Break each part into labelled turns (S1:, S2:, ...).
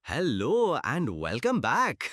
S1: Hello and welcome back.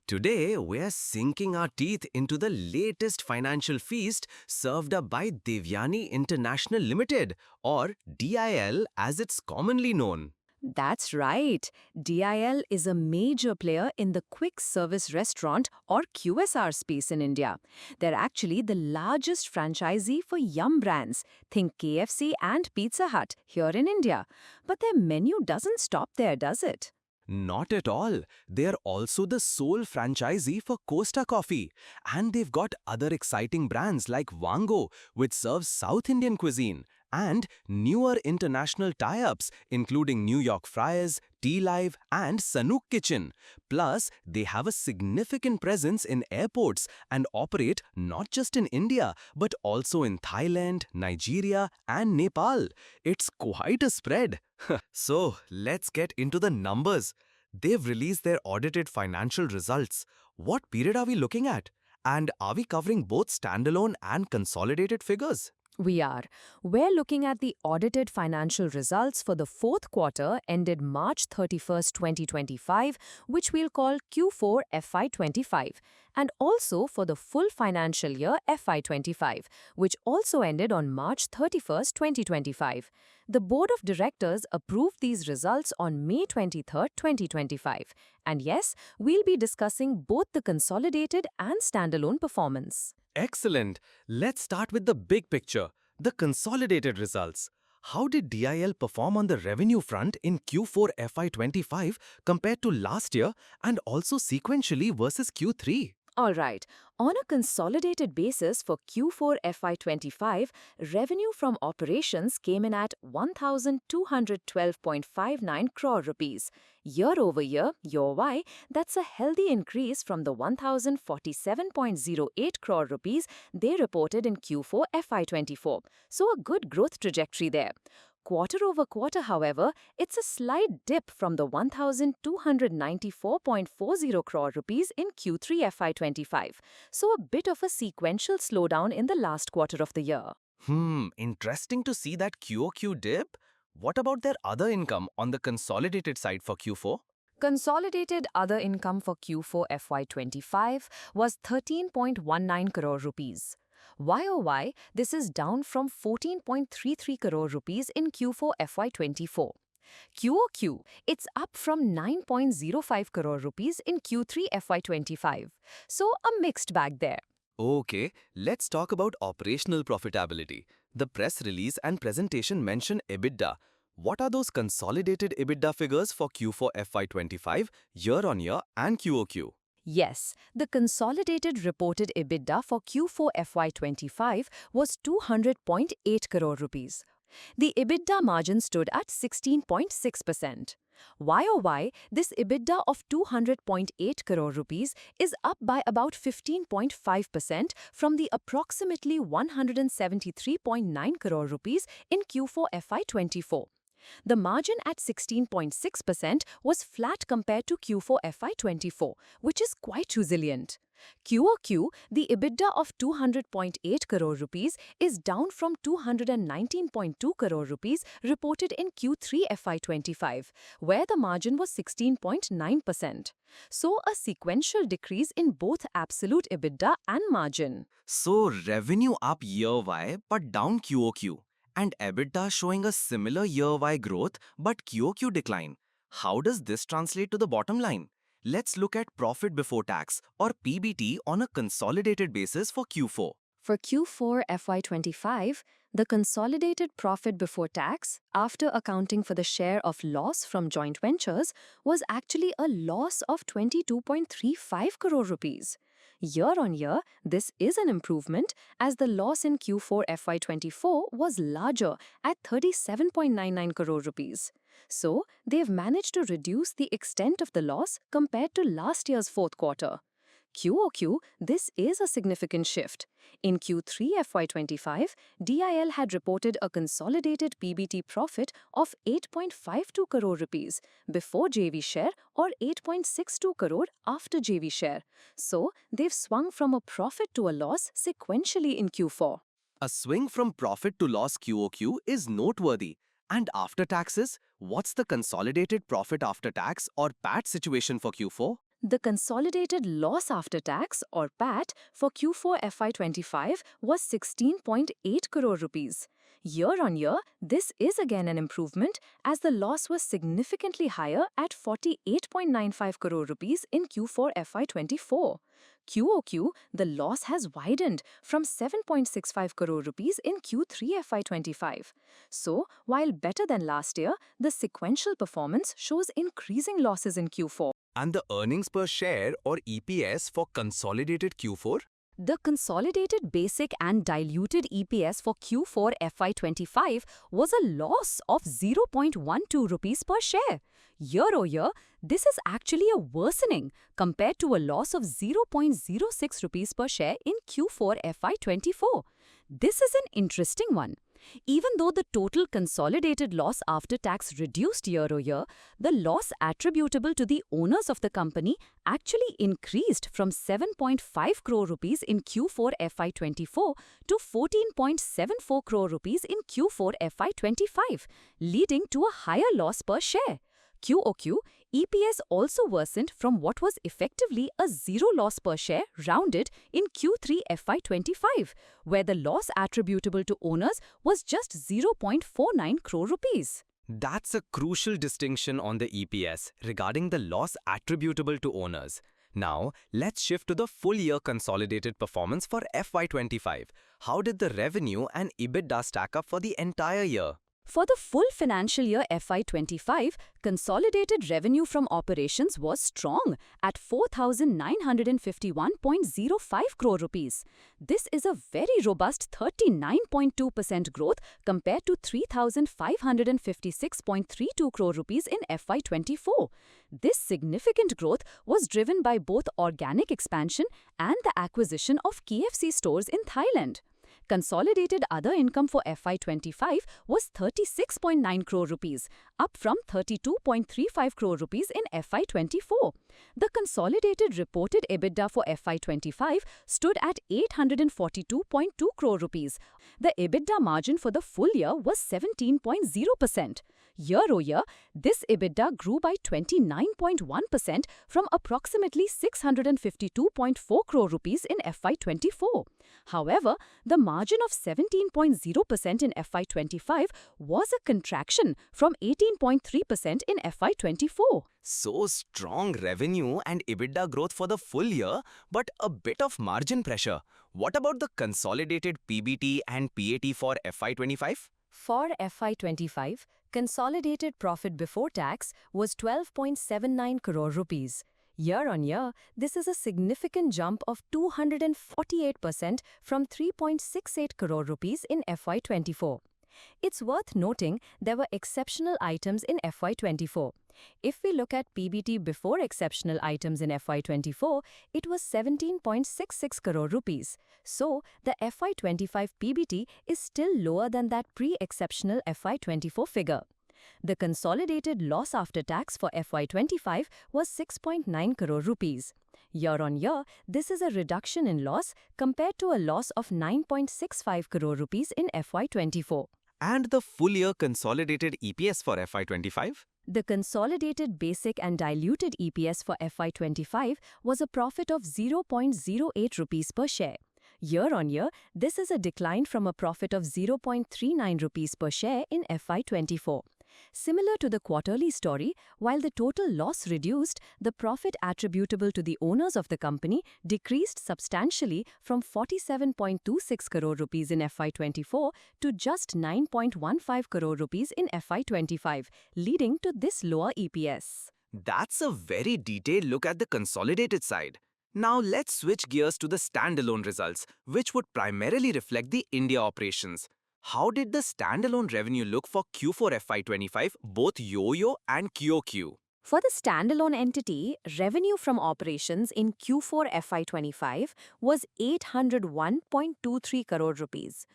S1: Today we're sinking our teeth into the latest financial feast served up by Devyani International Limited, or DIL as it's commonly known.
S2: That's right. DIL is a major player in the quick service restaurant or QSR space in India. They're actually the largest franchisee for Yum brands. Think KFC and Pizza Hut here in India. But their menu doesn't stop there, does it?
S1: Not at all. They're also the sole franchisee for Costa Coffee. And they've got other exciting brands like Wango, which serves South Indian cuisine, and newer international tie-ups including New York Fries, Tea Live, and Sanook Kitchen. Plus, they have a significant presence in airports and operate not just in India, but also in Thailand, Nigeria, and Nepal. It's quite a spread. So, let's get into the numbers. They've released their audited financial results. What period are we looking at? And are we covering both standalone and consolidated figures?
S2: We are. We're looking at the audited financial results for the fourth quarter ended March 31st, 2025, which we'll call Q4 FY25, and also for the full financial year FY25, which also ended on March 31st, 2025. The Board of Directors approved these results on May 23rd, 2025. And yes, we'll be discussing both the consolidated and standalone performance.
S1: Excellent. Let's start with the big picture, the consolidated results. How did DIL perform on the revenue front in Q4 FY25 compared to last year and also sequentially versus Q3?
S2: Alright, on a consolidated basis for Q4 FY25, revenue from operations came in at 1,212.59 crore rupees. Year over year, YoY, that's a healthy increase from the 1,047.08 crore rupees they reported in Q4 FY24. So a good growth trajectory there. Quarter over quarter, however, it's a slight dip from the 1,294.40 crore rupees in Q3 FY25. So a bit of a sequential slowdown in the last quarter of the year.
S1: Interesting to see that QoQ dip. What about their other income on the consolidated side for Q4?
S2: Consolidated other income for Q4 FY25 was 13.19 crore rupees. YoY, this is down from 14.33 crore rupees in Q4 FY24. QoQ, it's up from 9.05 crore rupees in Q3 FY25. So a mixed bag there.
S1: Okay, let's talk about operational profitability. The press release and presentation mention EBITDA. What are those consolidated EBITDA figures for Q4 FY25, year-on-year and QoQ?
S2: Yes, the consolidated reported EBITDA for Q4 FY25 was 200.8 crore rupees. The EBITDA margin stood at 16.6%. YoY, this EBITDA of 200.8 crore rupees is up by about 15.5% from the approximately 173.9 crore rupees in Q4 FY24. The margin at 16.6% was flat compared to Q4 FY24, which is quite resilient. QoQ, the EBITDA of 200.8 crore rupees is down from 219.2 crore rupees reported in Q3 FY25, where the margin was 16.9%. So a sequential decrease in both absolute EBITDA and margin.
S1: So, revenue up year-Y but down QoQ, and EBITDA showing a similar year-Y growth but QoQ decline. How does this translate to the bottom line? Let's look at profit before tax, or PBT, on a consolidated basis for Q4.
S2: For Q4 FY25, the consolidated profit before tax, after accounting for the share of loss from joint ventures, was actually a loss of 22.35 crore rupees. Year on year, this is an improvement as the loss in Q4 FY24 was larger at 37.99 crore rupees. So, they've managed to reduce the extent of the loss compared to last year's fourth quarter. QoQ, this is a significant shift. In Q3 FY25, DIL had reported a consolidated PBT profit of 8.52 crore rupees before JV share or 8.62 crore after JV share. So, they've swung from a profit to a loss sequentially in Q4.
S1: A swing from profit to loss QoQ is noteworthy, And after taxes, what's the consolidated profit after tax or PAT situation for Q4?
S2: The consolidated loss after tax or PAT for Q4 FY25 was 16.8 crore rupees. Year on year, this is again an improvement as the loss was significantly higher at 48.95 crore rupees in Q4 FY24. QoQ, the loss has widened from 7.65 crore rupees in Q3 FY25. So, while better than last year, the sequential performance shows increasing losses in Q4.
S1: And the earnings per share or EPS for consolidated Q4?
S2: The consolidated basic and diluted EPS for Q4 FY25 was a loss of 0.12 rupees per share. Year over year, this is actually a worsening compared to a loss of 0.06 rupees per share in Q4 FY24. This is an interesting one. Even though the total consolidated loss after tax reduced year over year, the loss attributable to the owners of the company actually increased from 7.5 crore rupees in Q4 FY24 to 14.74 crore rupees in Q4 FY25, leading to a higher loss per share. QoQ, EPS also worsened from what was effectively a zero loss per share rounded in Q3 FY25, where the loss attributable to owners was just 0.49 crore rupees.
S1: That's a crucial distinction on the EPS regarding the loss attributable to owners. Now, let's shift to the full year consolidated performance for FY25. How did the revenue and EBITDA stack up for the entire year?
S2: For the full financial year FY25, consolidated revenue from operations was strong at 4,951.05 crore rupees. This is a very robust 39.2% growth compared to 3,556.32 crore rupees in FY24. This significant growth was driven by both organic expansion and the acquisition of KFC stores in Thailand. Consolidated other income for FY25 was 36.9 crore rupees, up from 32.35 crore rupees in FY24. The consolidated reported EBITDA for FY25 stood at 842.2 crore rupees. The EBITDA margin for the full year was 17.0%. Year over year, this EBITDA grew by 29.1% from approximately 652.4 crore rupees in FY24. However, the margin of 17.0% in FY25 was a contraction from 18.3% in FY24.
S1: So strong revenue and EBITDA growth for the full year, but a bit of margin pressure. What about the consolidated PBT and PAT for FY25?
S2: For FY25, consolidated profit before tax was 12.79 crore rupees. Year on year, this is a significant jump of 248% from 3.68 crore rupees in FY24. It's worth noting there were exceptional items in FY24. If we look at PBT before exceptional items in FY24, it was 17.66 crore rupees. So, the FY25 PBT is still lower than that pre-exceptional FY24 figure. The consolidated loss after tax for FY25 was 6.9 crore rupees. Year on year, this is a reduction in loss compared to a loss of 9.65 crore rupees in FY24.
S1: And the full year consolidated EPS for FY25?
S2: The consolidated basic and diluted EPS for FY25 was a profit of 0.08 rupees per share. Year on year, this is a decline from a profit of 0.39 rupees per share in FY24. Similar to the quarterly story, while the total loss reduced, the profit attributable to the owners of the company decreased substantially from 47.26 crore rupees in FY24 to just 9.15 crore rupees in FY25, leading to this lower EPS.
S1: That's a very detailed look at the consolidated side. Now let's switch gears to the standalone results, which would primarily reflect the India operations. How did the standalone revenue look for Q4 FY25, both YoY and QoQ?
S2: For the standalone entity, revenue from operations in Q4 FY25 was 801.23 crore rupees.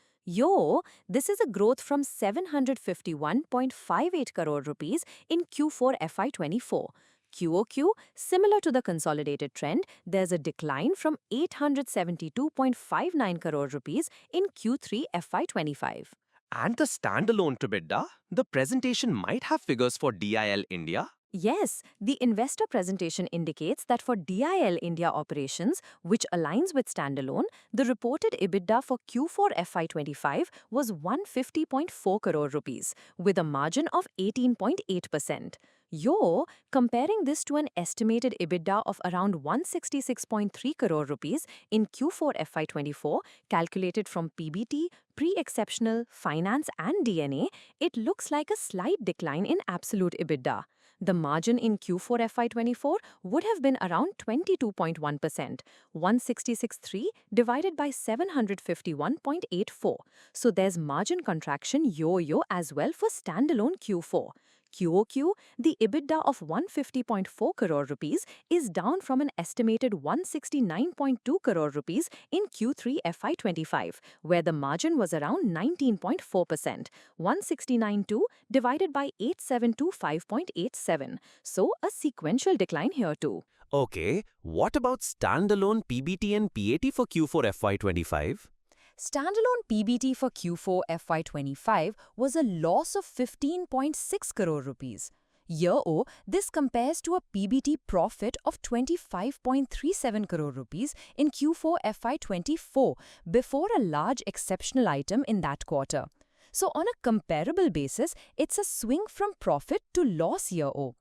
S2: This is a growth from 751.58 crore rupees in Q4 FY24. QoQ, similar to the consolidated trend, there's a decline from 872.59 crore rupees in Q3 FY25.
S3: And the standalone EBITDA, the presentation might have figures for DIL India.
S2: Yes, the investor presentation indicates that for DIL India operations, which aligns with standalone, the reported EBITDA for Q4 FY25 was 150.4 crore rupees, with a margin of 18.8%. Comparing this to an estimated EBITDA of around 166.3 crore rupees in Q4 FY24, calculated from PBT, pre-exceptional, finance and D&A, it looks like a slight decline in absolute EBITDA. The margin in Q4 FY24 would have been around 22.1%, 166.3 divided by 751.84. So there's margin contraction yo-yo as well for standalone Q4. QoQ, the EBITDA of 150.4 crore rupees is down from an estimated 169.2 crore rupees in Q3 FY25, where the margin was around 19.4%, 169.2 divided by 8725.87. So a sequential decline here too.
S1: Okay, what about standalone PBT and PAT for Q4 FY25?
S2: Standalone PBT for Q4 FY25 was a loss of 15.6 crore rupees. Year-o, this compares to a PBT profit of 25.37 crore rupees in Q4 FY24 before a large exceptional item in that quarter. So on a comparable basis, it's a swing from profit to loss year-o.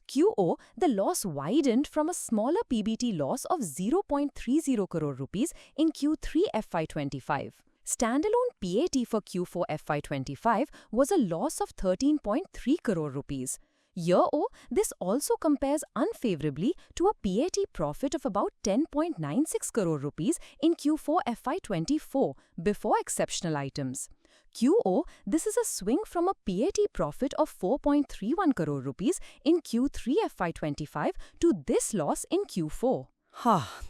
S2: QO, the loss widened from a smaller PBT loss of 0.30 crore rupees in Q3 FY25. Standalone PAT for Q4 FY25 was a loss of 13.3 crore rupees. Year-o, this also compares unfavorably to a PAT profit of about 10.96 crore rupees in Q4 FY24 before exceptional items. QO, this is a swing from a PAT profit of 4.31 crore rupees in Q3 FY25 to this loss in Q4.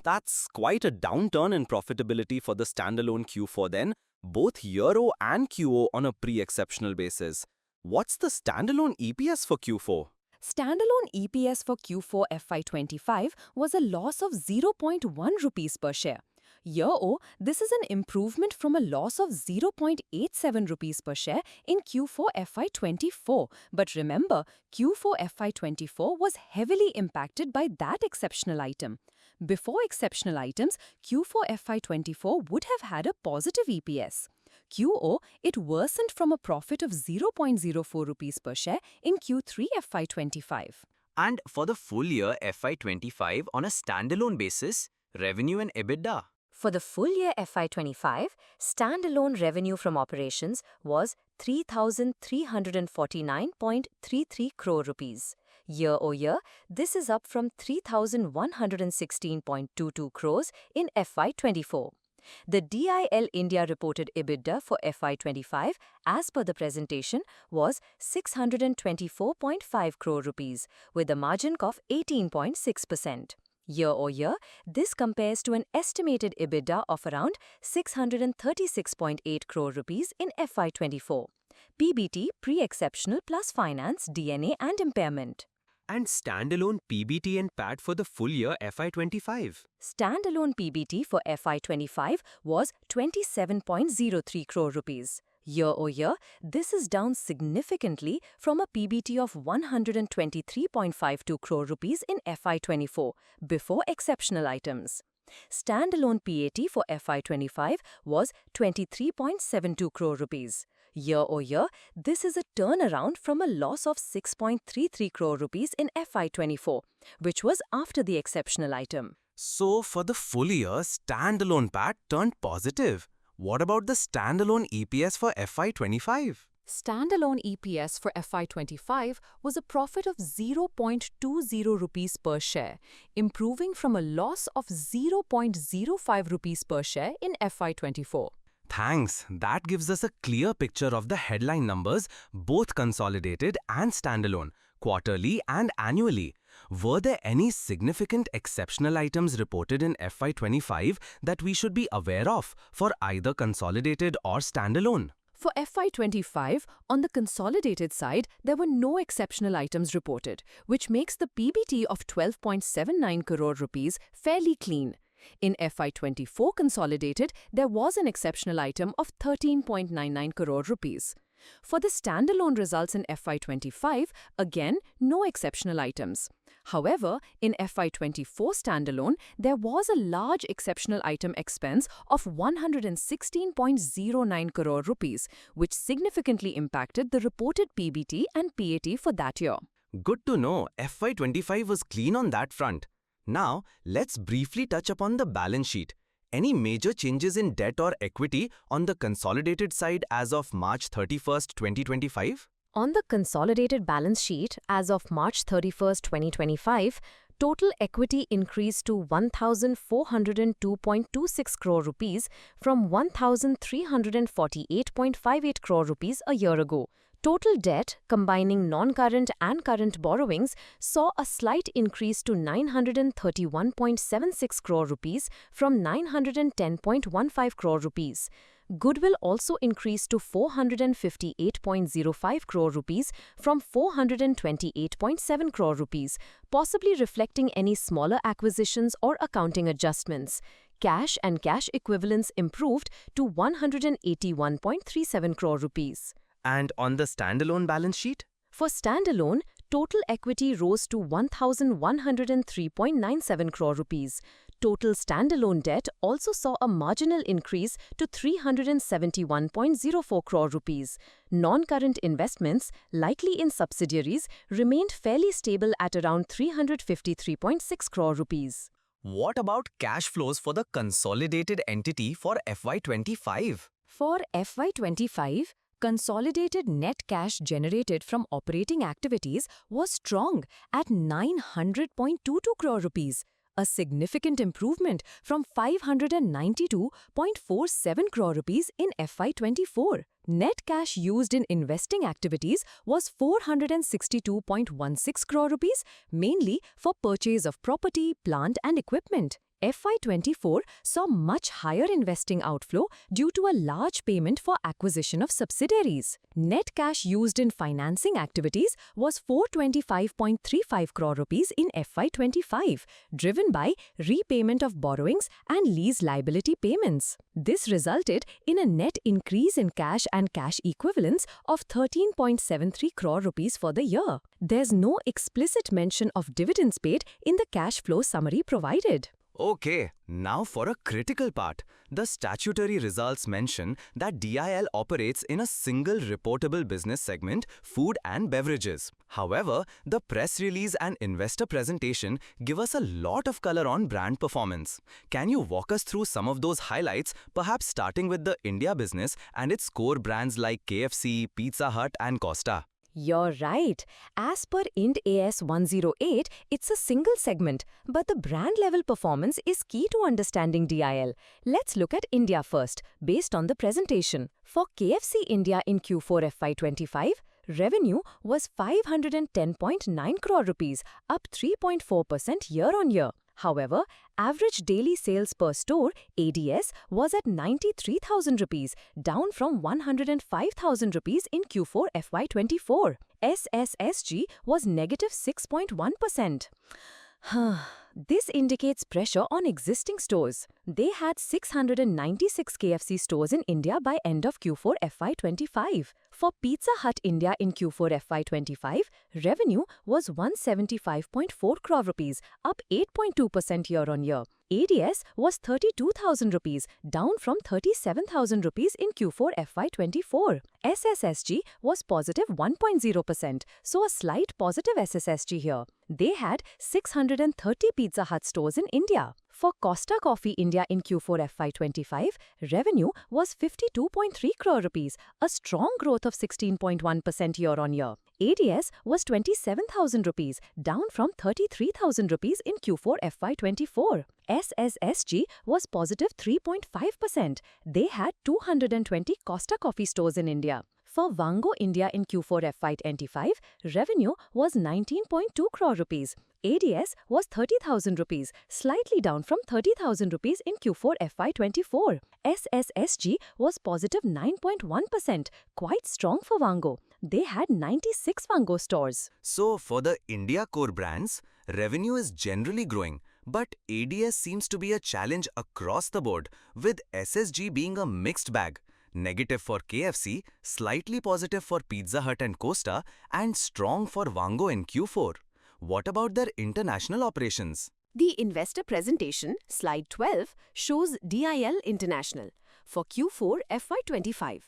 S1: That's quite a downturn in profitability for the standalone Q4 then, both year-o and QO on a pre-exceptional basis. What's the standalone EPS for Q4?
S2: Standalone EPS for Q4 FY25 was a loss of 0.1 rupees per share. Year-o, this is an improvement from a loss of 0.87 rupees per share in Q4 FY24. But remember, Q4 FY24 was heavily impacted by that exceptional item. Before exceptional items, Q4 FY24 would have had a positive EPS. QO, it worsened from a profit of 0.04 rupees per share in Q3 FY25.
S1: And for the full year FY25 on a standalone basis, revenue and EBITDA?
S2: For the full year FY25, standalone revenue from operations was 3,349.33 crore rupees. Year-o-year, this is up from 3,116.22 crores in FY24. The DIL India reported EBITDA for FY25, as per the presentation, was 624.5 crore rupees, with a margin of 18.6%. Year-o-year, this compares to an estimated EBITDA of around 636.8 crore rupees in FY24. PBT pre-exceptional plus finance, D&A and impairment.
S1: And standalone PBT and PAT for the full year FY25?
S2: Standalone PBT for FY25 was 27.03 crore rupees. Year-o-year, this is down significantly from a PBT of 123.52 crore rupees in FY24 before exceptional items. Standalone PAT for FY25 was 23.72 crore rupees. Year-o-year, this is a turnaround from a loss of 6.33 crore rupees in FY24, which was after the exceptional item.
S1: So for the full year, standalone PAT turned positive. What about the standalone EPS for FY25?
S4: Standalone EPS for FY25 was a profit of 0.20 rupees per share, improving from a loss of 0.05 rupees per share in FY24.
S1: Thanks. That gives us a clear picture of the headline numbers, both consolidated and standalone, quarterly and annually. Were there any significant exceptional items reported in FY25 that we should be aware of for either consolidated or standalone?
S4: For FY25, on the consolidated side, there were no exceptional items reported, which makes the PBT of 12.79 crore rupees fairly clean.
S2: In FY24 consolidated, there was an exceptional item of 13.99 crore rupees. For the standalone results in FY25, again, no exceptional items. However, in FY24 standalone, there was a large exceptional item expense of 116.09 crore rupees, which significantly impacted the reported PBT and PAT for that year.
S1: Good to know FY25 was clean on that front. Now, let's briefly touch upon the balance sheet. Any major changes in debt or equity on the consolidated side as of March 31st, 2025?
S2: On the consolidated balance sheet as of March 31st, 2025, total equity increased to 1,402.26 crore rupees from 1,348.58 crore rupees a year ago. Total debt, combining non-current and current borrowings, saw a slight increase to 931.76 crore rupees from 910.15 crore rupees. Goodwill also increased to 458.05 crore rupees from 428.7 crore rupees, possibly reflecting any smaller acquisitions or accounting adjustments. Cash and cash equivalents improved to 181.37 crore rupees.
S1: And on the standalone balance sheet?
S2: For standalone, total equity rose to 1,103.97 crore rupees. Total standalone debt also saw a marginal increase to 371.04 crore rupees. Non-current investments, likely in subsidiaries, remained fairly stable at around 353.6 crore rupees.
S1: What about cash flows for the consolidated entity for FY25?
S4: For FY25, consolidated net cash generated from operating activities was strong at 900.22 crore rupees, a significant improvement from 592.47 crore rupees in FY24. Net cash used in investing activities was 462.16 crore rupees, mainly for purchase of property, plant and equipment. FY24 saw much higher investing outflow due to a large payment for acquisition of subsidiaries. Net cash used in financing activities was 425.35 crore rupees in FY25, driven by repayment of borrowings and lease liability payments. This resulted in a net increase in cash and cash equivalents of 13.73 crore rupees for the year. There's no explicit mention of dividends paid in the cash flow summary provided.
S1: Okay, now for a critical part. The statutory results mention that DIL operates in a single reportable business segment, food and beverages. However, the press release and investor presentation give us a lot of color on brand performance. Can you walk us through some of those highlights, perhaps starting with the India business and its core brands like KFC, Pizza Hut and Costa?
S2: You're right. As per Ind AS 108, it's a single segment, but the brand level performance is key to understanding DIL. Let's look at India first, based on the presentation. For KFC India in Q4 FY25, revenue was 510.9 crore rupees, up 3.4% year-on-year. However, average daily sales per store, ADS, was at 93,000 rupees, down from 105,000 rupees in Q4 FY24. SSSG was negative 6.1%. This indicates pressure on existing stores. They had 696 KFC stores in India by end of Q4 FY25. For Pizza Hut India in Q4 FY25, revenue was 175.4 crore rupees, up 8.2% year-on-year. ADS was 32,000 rupees, down from 37,000 rupees in Q4 FY24. SSSG was positive 1.0%, so a slight positive SSSG here. They had 630 Pizza Hut stores in India. For Costa Coffee India in Q4 FY25, revenue was 52.3 crore rupees, a strong growth of 16.1% year-on-year. ADS was 27,000 rupees, down from 33,000 rupees in Q4 FY24. SSSG was positive 3.5%. They had 220 Costa Coffee stores in India. For Wango India in Q4 FY25, revenue was 19.2 crore rupees. ADS was 30,000 rupees, slightly down from 30,000 rupees in Q4 FY24. SSSG was positive 9.1%, quite strong for Wango. They had 96 Wango stores.
S1: So, for the India core brands, revenue is generally growing, But ADS seems to be a challenge across the board, with SSG being a mixed bag. Negative for KFC, slightly positive for Pizza Hut and Costa, and strong for Wango in Q4. What about their international operations?
S2: The investor presentation, slide 12, shows DIL International for Q4 FY25.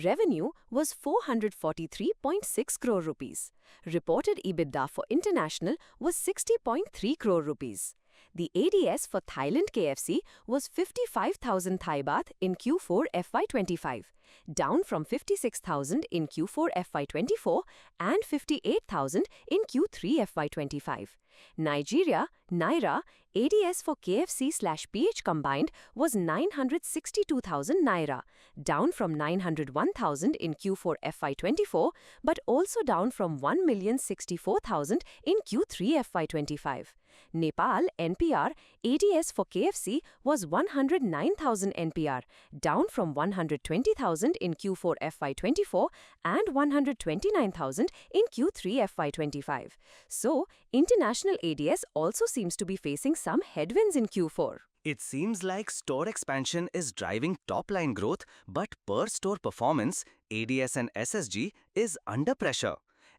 S2: Revenue was 443.6 crore rupees. Reported EBITDA for international was 60.3 crore rupees. The ADS for Thailand KFC was 55,000 Thai baht in Q4 FY25, down from 56,000 in Q4 FY24 and 58,000 in Q3 FY25. Nigeria, Naira, ADS for KFC/PH combined was 962,000 Naira, down from 901,000 in Q4 FY24, but also down from 1,064,000 in Q3 FY25. Nepal, NPR, ADS for KFC was 109,000 NPR, down from 120,000 in Q4 FY24 and 129,000 in Q3 FY25. So, international ADS also seems to be facing some headwinds in Q4.
S1: It seems like store expansion is driving top-line growth, but per-store performance, ADS and SSG, is under pressure.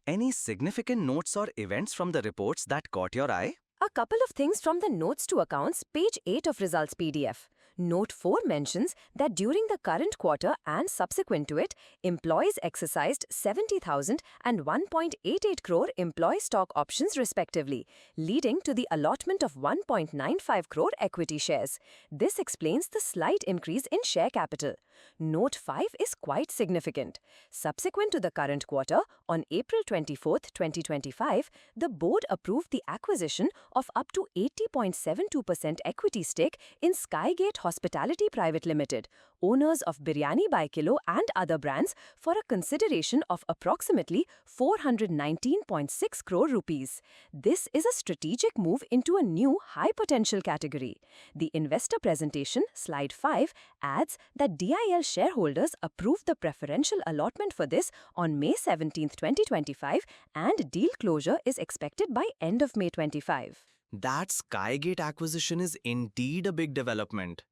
S1: Any significant notes or events from the reports that caught your eye?
S2: A couple of things from the Notes to Accounts, page 8 of Results PDF. Note 4 mentions that during the current quarter and subsequent to it, employees exercised 70,000 and 1.88 crore employee stock options respectively, leading to the allotment of 1.95 crore equity shares. This explains the slight increase in share capital. Note 5 is quite significant. Subsequent to the current quarter, on April 24, 2025, the board approved the acquisition of up to 80.72% equity stake in Skygate Hospitality Private Limited, owners of Biryani by Kilo and other brands, for a consideration of approximately 419.6 crore rupees. This is a strategic move into a new high-potential category. The investor presentation, slide 5, adds that DIL shareholders approved the preferential allotment for this on May 17, 2025, and deal closure is expected by end of May 25.
S1: That Skygate acquisition is indeed a big development.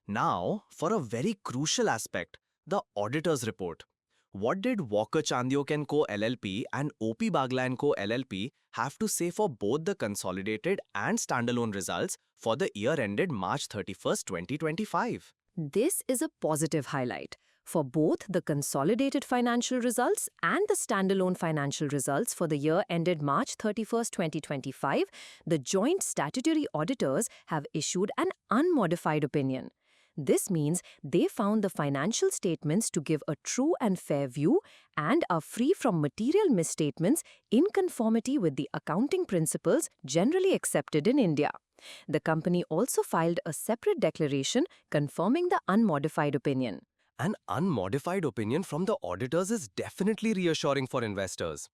S1: Now, for a very crucial aspect, the auditor's report. What did Walker Chandiok & Co. LLP and OP Bagla & Co. LLP have to say for both the consolidated and standalone results for the year ended March 31st, 2025?
S2: This is a positive highlight. For both the consolidated financial results and the standalone financial results for the year ended March 31, 2025, the joint statutory auditors have issued an unmodified opinion. This means they found the financial statements to give a true and fair view and are free from material misstatements in conformity with the accounting principles generally accepted in India. The company also filed a separate declaration confirming the unmodified opinion.
S1: An unmodified opinion from the auditors is definitely reassuring for investors.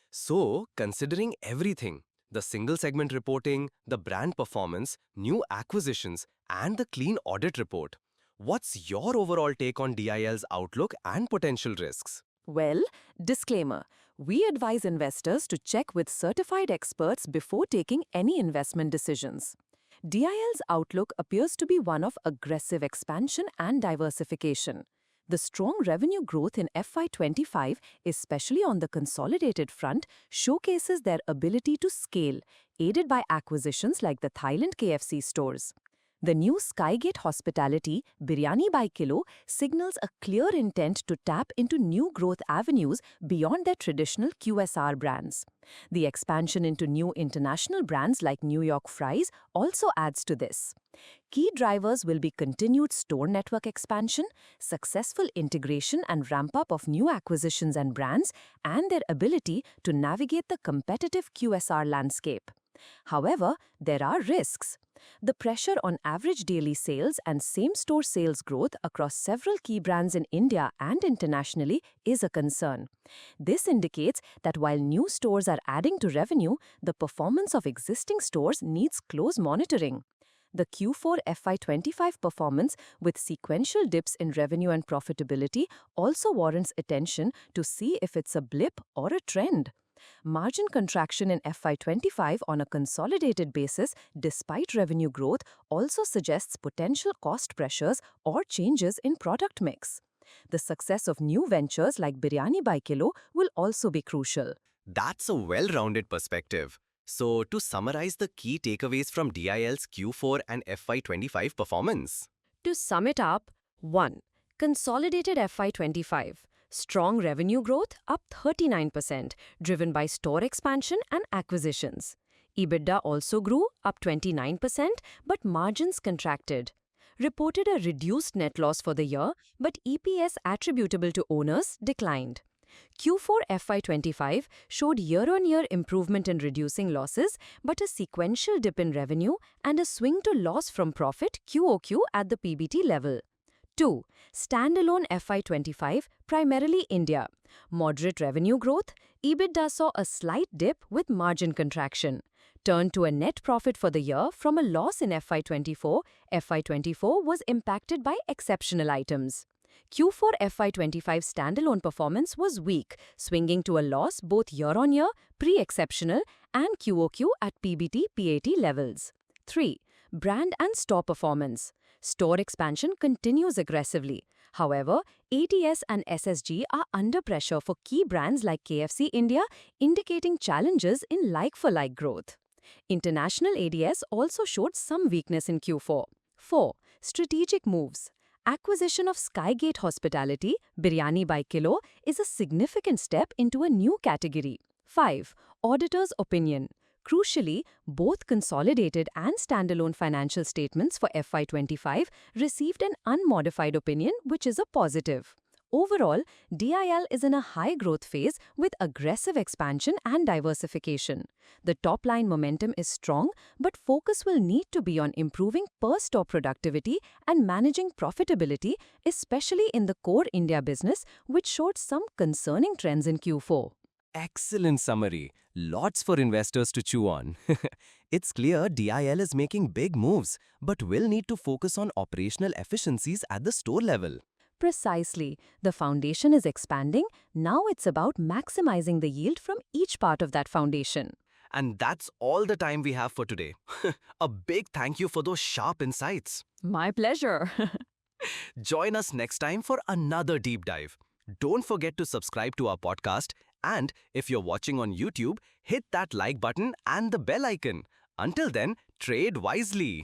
S1: So, considering everything, the single segment reporting, the brand performance, new acquisitions, and the clean audit report, what's your overall take on DIL's outlook and potential risks?
S2: Well, disclaimer, we advise investors to check with certified experts before taking any investment decisions. DIL's outlook appears to be one of aggressive expansion and diversification. The strong revenue growth in FY25, especially on the consolidated front, showcases their ability to scale, aided by acquisitions like the Thailand KFC stores. The new Skygate Hospitality, Biryani by Kilo, signals a clear intent to tap into new growth avenues beyond their traditional QSR brands. The expansion into new international brands like New York Fries also adds to this. Key drivers will be continued store network expansion, successful integration and ramp-up of new acquisitions and brands, and their ability to navigate the competitive QSR landscape. However, there are risks. The pressure on average daily sales and same-store sales growth across several key brands in India and internationally is a concern. This indicates that while new stores are adding to revenue, the performance of existing stores needs close monitoring. The Q4 FY25 performance, with sequential dips in revenue and profitability, also warrants attention to see if it's a blip or a trend. Margin contraction in FY25 on a consolidated basis, despite revenue growth, also suggests potential cost pressures or changes in product mix. The success of new ventures like Biryani by Kilo will also be crucial.
S1: That's a well-rounded perspective. So, to summarize the key takeaways from DIL's Q4 and FY25 performance.
S2: To sum it up, 1. Consolidated FY25. Strong revenue growth up 39%, driven by store expansion and acquisitions. EBITDA also grew up 29%, but margins contracted. Reported a reduced net loss for the year, but EPS attributable to owners declined. Q4 FY25 showed year-on-year improvement in reducing losses, but a sequential dip in revenue and a swing to loss from profit QoQ at the PBT level. 2. Standalone FY25, primarily India. Moderate revenue growth, EBITDA saw a slight dip with margin contraction. Turned to a net profit for the year from a loss in FY24, FY24 was impacted by exceptional items. Q4 FY25 standalone performance was weak, swinging to a loss both year-on-year, pre-exceptional, and QoQ at PBT-PAT levels. 3. Brand and store performance. Store expansion continues aggressively. However, ADS and SSG are under pressure for key brands like KFC India, indicating challenges in like-for-like growth. International ADS also showed some weakness in Q4. 4. Strategic moves. Acquisition of Skygate Hospitality, Biryani by Kilo, is a significant step into a new category. 5. Auditor's opinion. Crucially, both consolidated and standalone financial statements for FY25 received an unmodified opinion, which is a positive. Overall, DIL is in a high-growth phase with aggressive expansion and diversification. The top-line momentum is strong, but focus will need to be on improving per-store productivity and managing profitability, especially in the core India business, which showed some concerning trends in Q4.
S1: Excellent summary. Lots for investors to chew on. It's clear DIL is making big moves, but will need to focus on operational efficiencies at the store level.
S2: Precisely. The foundation is expanding. Now it's about maximizing the yield from each part of that foundation.
S1: And that's all the time we have for today. A big thank you for those sharp insights.
S4: My pleasure.
S1: Join us next time for another deep dive. Don't forget to subscribe to our podcast, and if you're watching on YouTube, hit that like button and the bell icon. Until then, trade wisely.